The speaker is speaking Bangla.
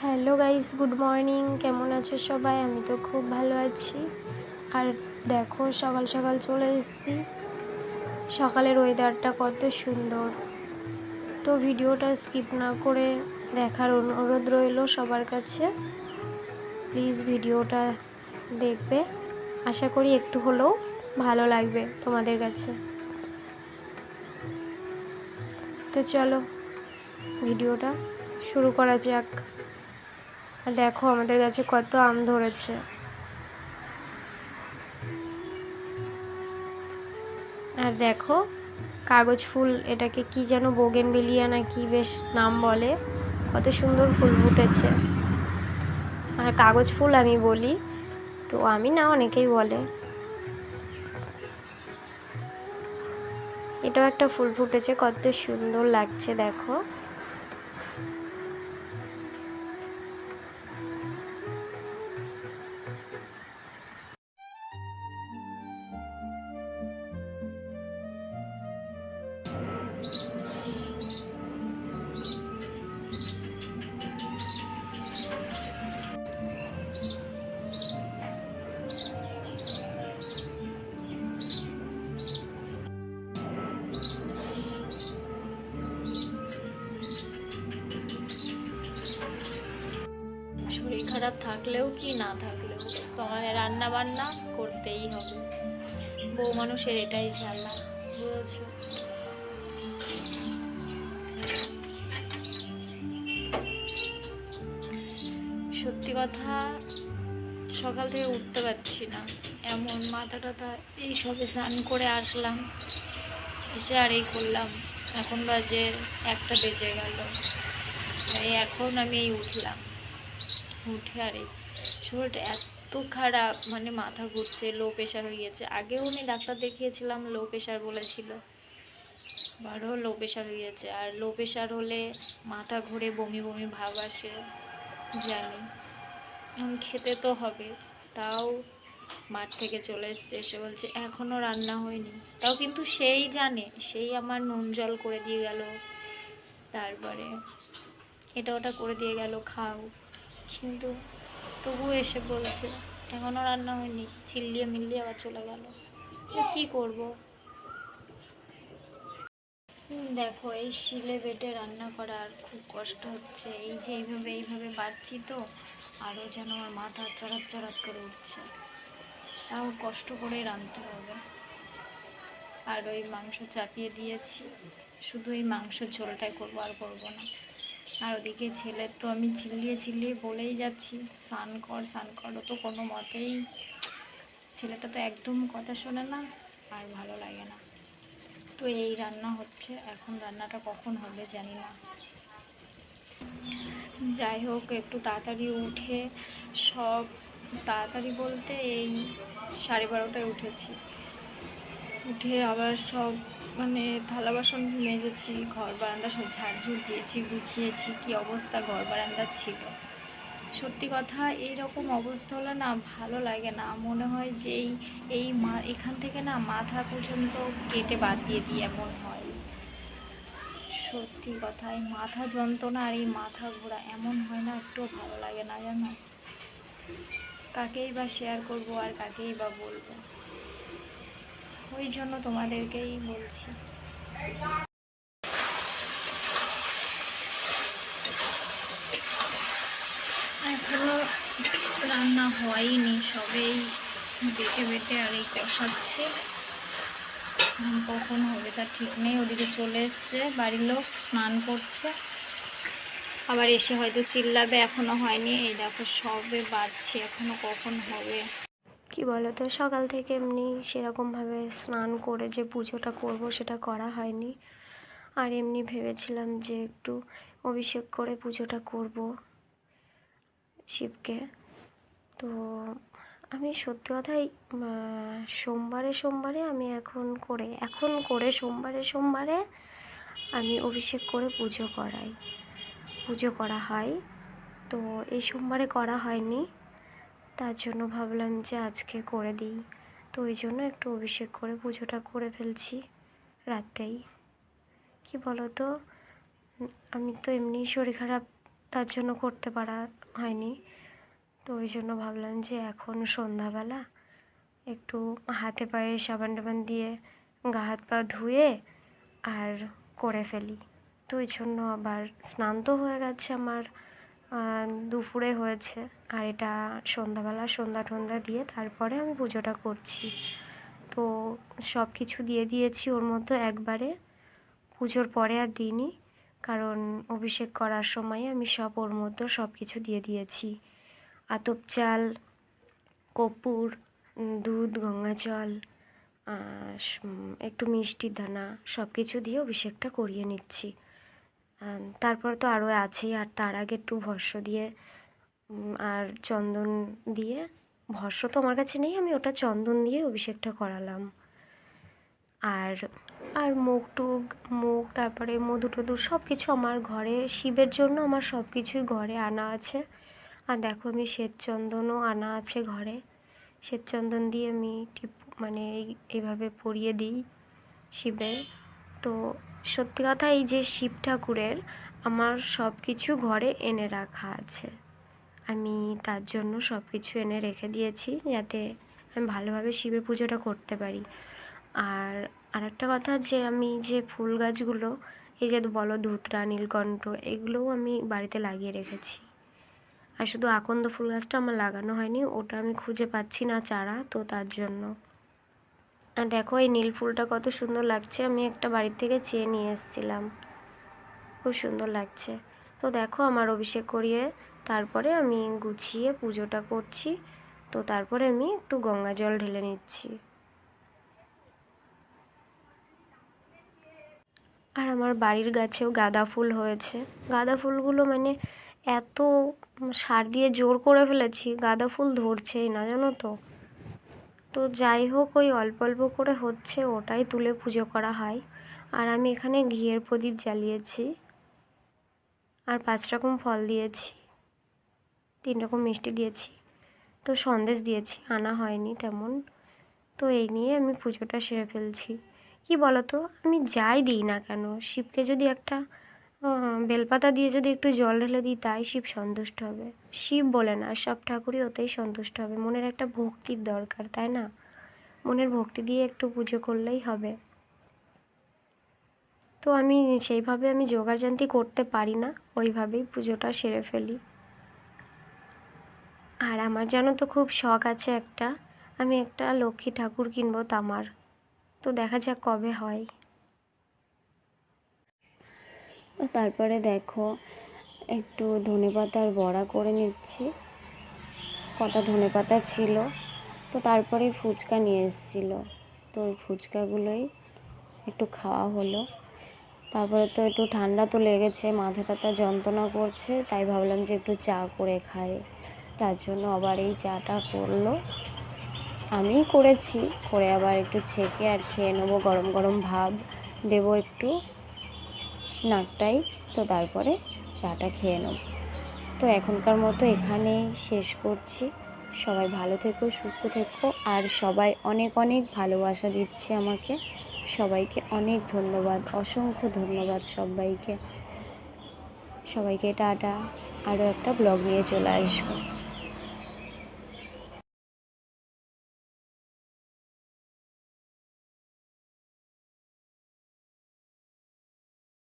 Hello guys, good morning. কেমন আছো সবাই? আমি তো খুব ভালো আছি। আর দেখো, সকাল সকাল চলে এসেছি। সকালের ওয়েদারটা কত সুন্দর। তো ভিডিওটা স্কিপ না করে দেখার অনুরোধ রইল সবার কাছে। প্লিজ ভিডিওটা দেখবে, আশা করি একটু হলেও ভালো লাগবে তোমাদের কাছে। তো চলো ভিডিওটা শুরু করা যাক। আর দেখো আমাদের কাছে কত আম ধরেছে। আর দেখো কাগজ ফুল, এটাকে কি যেন বোগেনভিলিয়া না কি বেশ নাম বলে, কত সুন্দর ফুল ফুটেছে। আর কাগজ ফুল আমি বলি, তো আমি না, অনেকেই বলে। এটাও একটা ফুল ফুটেছে, কত সুন্দর লাগছে দেখো। শরীর খারাপ থাকলেও কি না থাকলেও তোমাদের রান্না বান্না করতেই হবে। বউ মানুষের এটাই জ্বালা, বুঝেছো? সত্যি কথা, সকাল থেকে উঠতে পারছি না, এমন মাথা টাথা। এই সবে স্নান করে আসলাম, এসে আর এই করলাম। এখন বাজে 1টা বেজে গেল। এখন আমি এই উঠলাম, উঠে আর এই শরীরটা এত খারাপ, মানে মাথা ঘুরছে, লো প্রেশার হয়ে গেছে। আগেও আমি ডাক্তার দেখিয়েছিলাম, লো প্রেশার বলেছিল, আবারও লো প্রেশার হয়ে গেছে। আর লো প্রেশার হলে মাথা ঘুরে বমি বমি ভাব আসে, জানি। খেতে তো হবে, তাও মাঠ থেকে চলে এসছে, এসে বলছে এখনও রান্না হয়নি। তাও কিন্তু সেই জানে, সেই আমার নুন জল করে দিয়ে গেল, তারপরে এটা ওটা করে দিয়ে গেল, খাও। কিন্তু তবুও এসে বলছে এখনও রান্না হয়নি, চিল্লিয়ে মিল্লিয়ে আবার চলে গেল। কি করব? দেখো, এই শিলে বেটে রান্না করা আর খুব কষ্ট হচ্ছে। এই যে এইভাবে বাড়ছি, তো আরও যেন আমার মাথা চড়াত চড়াত করে উঠছে। তাও কষ্ট করেই রাঁধতে হবে। আর ওই মাংস চাপিয়ে দিয়েছি, শুধু এই মাংসের ঝোলটাই করবো, আর করবো না। আর ওদিকে ছেলের তো আমি চিল্লিয়ে বলেই যাচ্ছি স্নান কর স্নান কর, ও তো কোনো মতেই, ছেলেটা তো একদম কথা শোনে না, আর ভালো লাগে না। তো এই রান্না হচ্ছে, এখন রান্নাটা কখন হবে জানি না। যাই হোক, একটু তাড়াতাড়ি উঠে সব, তাড়াতাড়ি বলতে এই 12:30টায় উঠেছি। উঠে আবার সব, মানে থালা বাসন মেজেছি, ঘর বারান্দা সব ঝাড়ঝুড় দিয়েছি, গুছিয়েছি। কি অবস্থা ঘর বারান্দার ছিল! সত্যি কথা, এইরকম অবস্থা হলে না ভালো লাগে না, মনে হয় যে এখান থেকে না মাথা পর্যন্ত কেটে বাদ দিয়ে দিই, এমন হয়। সত্যি কথা, এই মাথা যন্ত্রণা আর এই মাথা ঘোরা এমন হয় না, একটু ভালো লাগে না, জানো। কাকেই বা শেয়ার করবো আর কাকেই বা বলবো, ওই জন্য তোমাদেরকেই বলছি। এখনো রান্না হয়নি, সবেই বেটে আর এই কষাচ্ছে। কখন হবে তার ঠিক নেই। ওদিকে চলে এসছে বাড়ির লোক, স্নান করছে, আবার এসে হয়তো চিল্লাবে এখনো হয়নি। এই দেখো সবে বাজছে, এখনো কখন হবে। কি বলো তো, সকাল থেকে এমনি সেরকমভাবে স্নান করে যে পুজোটা করব সেটা করা হয়নি। আর এমনি ভেবেছিলাম যে একটু অভিষেক করে পুজোটা করব শিবকে। তো আমি সত্যি কথাই সোমবারে আমি এখন করে সোমবারে আমি অভিষেক করে পুজো করা হয়। তো এই সোমবারে করা হয়নি, তার জন্য ভাবলাম যে আজকে করে দিই। তো ওই জন্য একটু অভিষেক করে পুজোটা করে ফেলছি রাতেই। কি বলো তো, আমি তো এমনি শরীর খারাপ তার জন্য করতে পারা হয়নি। তো ওই জন্য ভাবলাম যে এখন সন্ধ্যাবেলা একটু হাতে পায়ে সাবান টাবান দিয়ে গা হাত পা ধুয়ে আর করে ফেলি। তো ওই জন্য আবার স্নান তো হয়ে গেছে আমার, দুপুরে হয়েছে, আর এটা সন্ধ্যাবেলা সন্ধ্যা টন্ধা দিয়ে তারপরে আমি পুজোটা করছি। তো সব কিছু দিয়ে দিয়েছি ওর মধ্যে একবারে, পুজোর পরে আর দিইনি, কারণ অভিষেক করার সময় আমি সব ওর মধ্যে সব কিছু দিয়ে দিয়েছি। আতপ চাল, কর্পূর, দুধ, গঙ্গা জল, একটু মিষ্টির দানা সব কিছু দিয়ে অভিষেকটা করিয়ে নিচ্ছি। তারপর তো আরও আছেই, আর তার আগে একটু ভস্ম দিয়ে আর চন্দন দিয়ে, ভস্ম তো আমার কাছে নেই, আমি ওটা চন্দন দিয়ে অভিষেকটা করালাম। আর আর মুখ তারপরে মধু টধু সব কিছু আমার ঘরে, শিবের জন্য আমার সব কিছুই ঘরে আনা আছে। আর দেখো আমি শ্বেতচন্দনও আনা আছে ঘরে, শ্বেতচন্দন দিয়ে আমি মানে এইভাবে পরিয়ে দিই শিবের। তো সত্যি কথা এই যে শিব ঠাকুরের আমার সব কিছু ঘরে এনে রাখা আছে, আমি তার জন্য সব কিছু এনে রেখে দিয়েছি যাতে আমি ভালোভাবে শিবের পুজোটা করতে পারি। আর আরেকটা কথা, যে আমি যে ফুল গাছগুলো, এই যে বলো ধুতরা, নীলকণ্ঠ, এগুলোও আমি বাড়িতে লাগিয়ে রেখেছি। আর শুধু আকন্দ ফুল গাছটা আমার লাগানো হয়নি, ওটা আমি খুঁজে পাচ্ছি না চারা, তো তার জন্য। আর দেখো এই নীল ফুলটা কত সুন্দর লাগছে, আমি একটা বাড়ির থেকে চেয়ে নিয়ে এসেছিলাম, খুব সুন্দর লাগছে। তো দেখো আমার অভিষেক করিয়ে তারপরে আমি গুছিয়ে পুজোটা করছি। তো তারপরে আমি একটু গঙ্গা জল ঢেলে নিচ্ছি। আর আমার বাড়ির গাছেও গাঁদা ফুল হয়েছে, গাঁদা ফুলগুলো মানে এত সার দিয়ে জোর করে ফেলেছি, গাঁদা ফুল ধরছেই না জানো তো। তো যাই হোক, ওই অল্প অল্প করে হচ্ছে, ওটাই তুলে পুজো করা হয়। আর আমি এখানে ঘিয়ের প্রদীপ জ্বালিয়েছি, আর 5 রকম ফল দিয়েছি, 3 রকম মিষ্টি দিয়েছি, তো সন্দেশ দিয়েছি, আনা হয়নি তেমন। তো এই নিয়ে আমি পুজোটা সেরে ফেলছি। কি বলো তো, আমি যাই দিই না কেন, শিবকে যদি একটা বেলপাতা দিয়ে যদি একটু জল ঢেলে দিই, তাই শিব সন্তুষ্ট হবে। শিব বলে না, সব ঠাকুরই ওতেই সন্তুষ্ট হবে। মনের একটা ভক্তির দরকার, তাই না? মনের ভক্তি দিয়ে একটু পুজো করলেই হবে। তো আমি সেইভাবে আমি যোগাযান্তি করতে পারি না, ওইভাবেই পুজোটা সেরে ফেলি। আর আমার জানো তো খুব শখ আছে একটা, আমি একটা লক্ষ্মী ঠাকুর কিনবো তামার। তো দেখা যাক কবে হয়। তো তারপরে দেখো একটু ধনেপাতার বড়া করে নিচ্ছি, কটা ধনেপাতা ছিল। তো তারপরে ফুচকা নিয়ে এসেছিলো, তো ওই ফুচকাগুলোই একটু খাওয়া হলো। তারপরে তো একটু ঠান্ডা তো লেগেছে, মাথা টাথা যন্ত্রণা করছে, তাই ভাবলাম যে একটু চা করে খাই। তার জন্য আবার এই চাটা করলো, আমিই করেছি, করে আবার একটু ছেঁকে আর খেয়ে নেবো। গরম গরম ভাব দেবো একটু নাকটাই, তো তারপরে চাটা খেয়ে নেব। তো এখনকার মতো এখানেই শেষ করছি। সবাই ভালো থেকো, সুস্থ থেকো, আর সবাই অনেক অনেক ভালোবাসা দিচ্ছে আমাকে। সবাইকে অনেক ধন্যবাদ, অসংখ্য ধন্যবাদ সবাইকে। সবাইকে টাটা। আরও একটা ব্লগ নিয়ে চলে আসবো।